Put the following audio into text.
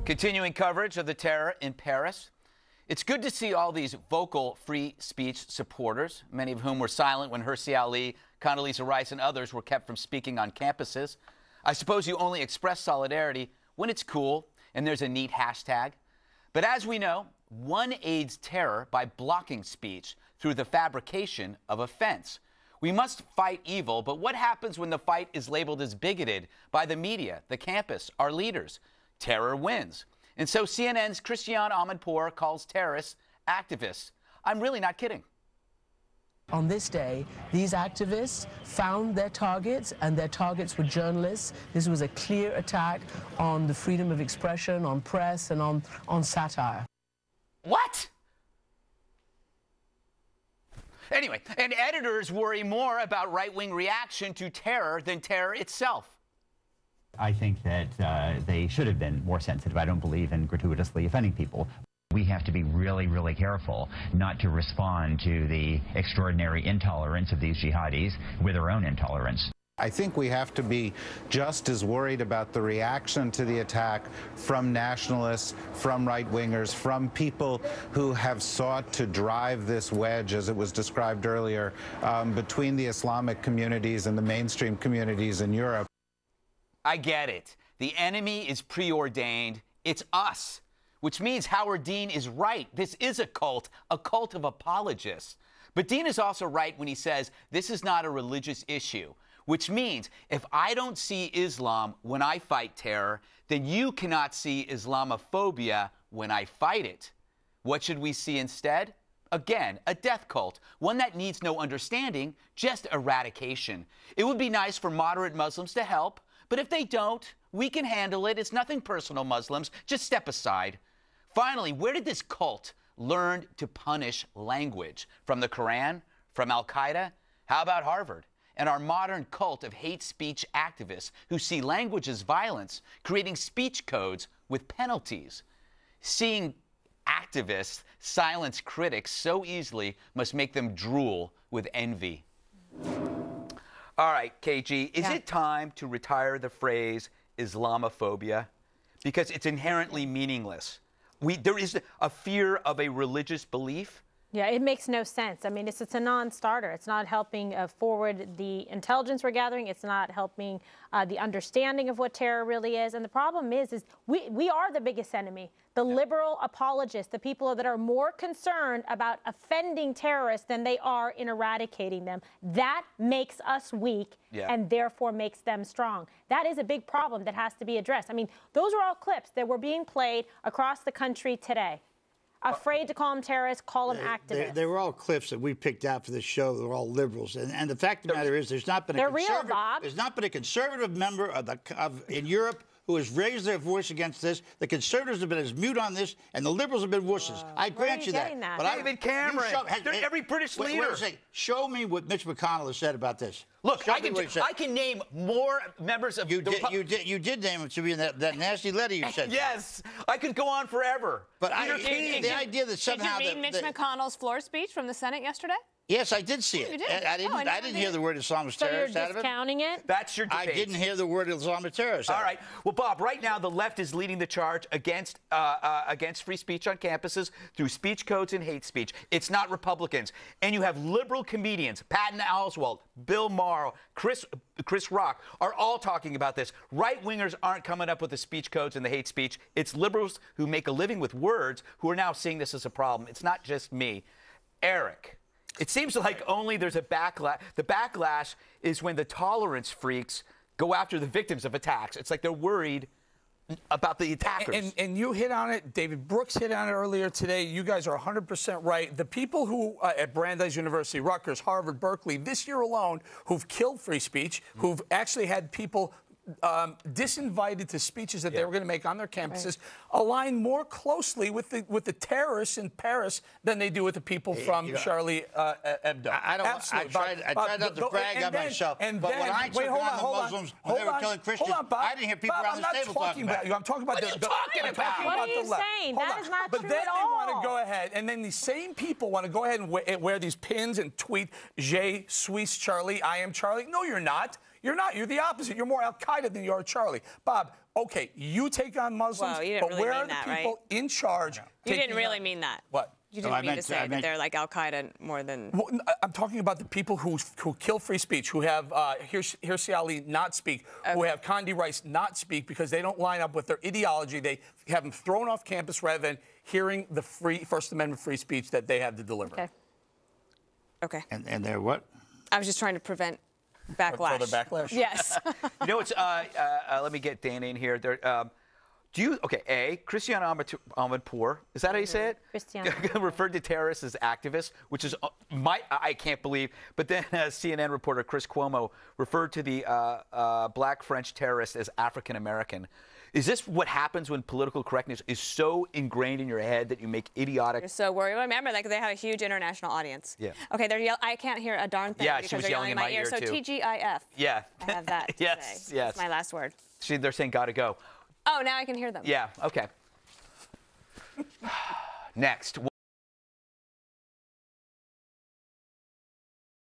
Continuing coverage of the terror in Paris. It's good to see all these vocal free speech supporters, many of whom were silent when Hirsi Ali, Condoleezza Rice, and others were kept from speaking on campuses. I suppose you only express solidarity when it's cool and there's a neat hashtag. But as we know, one aids terror by blocking speech through the fabrication of offense. We must fight evil, but what happens when the fight is labeled as bigoted by the media, the campus, our leaders? Terror wins. And so CNN's Christiane Amanpour calls terrorists activists. I'm really not kidding. On this day, these activists found their targets, and their targets were journalists. This was a clear attack on the freedom of expression, on press, and on satire. What? Anyway, and editors worry more about right-wing reaction to terror than terror itself. I think that they should have been more sensitive. I don't believe in gratuitously offending people. We have to be really, really careful not to respond to the extraordinary intolerance of these jihadis with our own intolerance. I think we have to be just as worried about the reaction to the attack from nationalists, from right-wingers, from people who have sought to drive this wedge, as it was described earlier, between the Islamic communities and the mainstream communities in Europe. I get it. The enemy is preordained. It's us, which means Howard Dean is right. This is a cult of apologists. But Dean is also right when he says this is not a religious issue, which means if I don't see Islam when I fight terror, then you cannot see Islamophobia when I fight it. What should we see instead? Again, a death cult, one that needs no understanding, just eradication. It would be nice for moderate Muslims to help, but if they don't, we can handle it. It's nothing personal, Muslims. Just step aside. Finally, where did this cult learn to punish language? From the Quran? From Al-Qaeda? How about Harvard? And our modern cult of hate speech activists who see language as violence, creating speech codes with penalties. Seeing activists silence critics so easily must make them drool with envy. All right, KG, is it time to retire the phrase Islamophobia? Because it's inherently meaningless. There is a fear of a religious belief. Yeah, it makes no sense. I mean, it's a non-starter. It's not helping forward the intelligence we're gathering. It's not helping the understanding of what terror really is. And the problem is we are the biggest enemy. The liberal apologists, the people that are more concerned about offending terrorists than they are in eradicating them. That makes us weak and therefore makes them strong. That is a big problem that has to be addressed. I mean, those are all clips that were being played across the country today. Afraid to call them terrorists, call them activists. They were all clips that we picked out for this show. They're all liberals, and the fact of the matter is, there's not been a conservative member in Europe who has raised their voice against this. The conservatives have been as mute on this, and the liberals have been wusses. I grant you that. But David Cameron, every British leader. Show me what Mitch McConnell has said about this. Look, I can name more members of you did name him to be in that nasty letter you sent. Yes, I could go on forever. But the idea that somehow did you read Mitch McConnell's floor speech from the Senate yesterday? Yes, I did see it. You did? I didn't hear the word Islamist terrorist out of it. So you're discounting it? That's your debate. I didn't hear the word Islamist terrorist. All right. Well, Bob, right now the left is leading the charge against free speech on campuses through speech codes and hate speech. It's not Republicans. And you have liberal comedians, Patton Oswalt, Bill Maher, Chris Rock, are all talking about this. Right-wingers aren't coming up with the speech codes and the hate speech. It's liberals who make a living with words who are now seeing this as a problem. It's not just me. Eric. It seems like only there's a backlash. The backlash is when the tolerance freaks go after the victims of attacks. It's like they're worried about the attackers. And you hit on it. David Brooks hit on it earlier today. You guys are 100% right. The people who at Brandeis University, Rutgers, Harvard, Berkeley, this year alone, who've killed free speech, who've actually had people disinvited to speeches that they were going to make on their campuses, align more closely with the terrorists in Paris than they do with the people from Charlie Hebdo. I tried not to brag on myself, but when I took on the Muslims when they were killing Christians, I didn't hear people around this table talking about it. I'm talking about the left. What are you saying? That is not true at all. But then they want to go ahead, and then these same people want to go ahead and wear these pins and tweet, Je suis Charlie, I am Charlie. No, you're not. You're not. You're the opposite. You're more Al-Qaeda than you are Charlie. Bob, okay, you take on Muslims, Well, you didn't but really where mean are the that, people in charge? You didn't really mean that. What? You didn't mean to say that they're like Al-Qaeda more than... Well, I'm talking about the people who kill free speech, who have Hirsi Ali not speak, who have Condi Rice not speak because they don't line up with their ideology. They have them thrown off campus rather than hearing the First Amendment free speech that they have to deliver. Okay. Okay. And they're what? I was just trying to prevent backlash. Further backlash? Yes. You know, it's let me get Dana in here. Christiane Amanpour, is that how you say it? Christiane. Referred to terrorists as activists, which is I can't believe. But then CNN reporter Chris Cuomo referred to the black French terrorist as African American. Is this what happens when political correctness is so ingrained in your head that you make idiotic? You're so worried. Remember, like they have a huge international audience. Yeah. Okay, I can't hear a darn thing because she was they're yelling in my ear. So too. TGIF. Yeah. I have that. Yes. Today. Yes. That's my last word. They're saying gotta go. Oh, now I can hear them. Yeah. Okay. Next.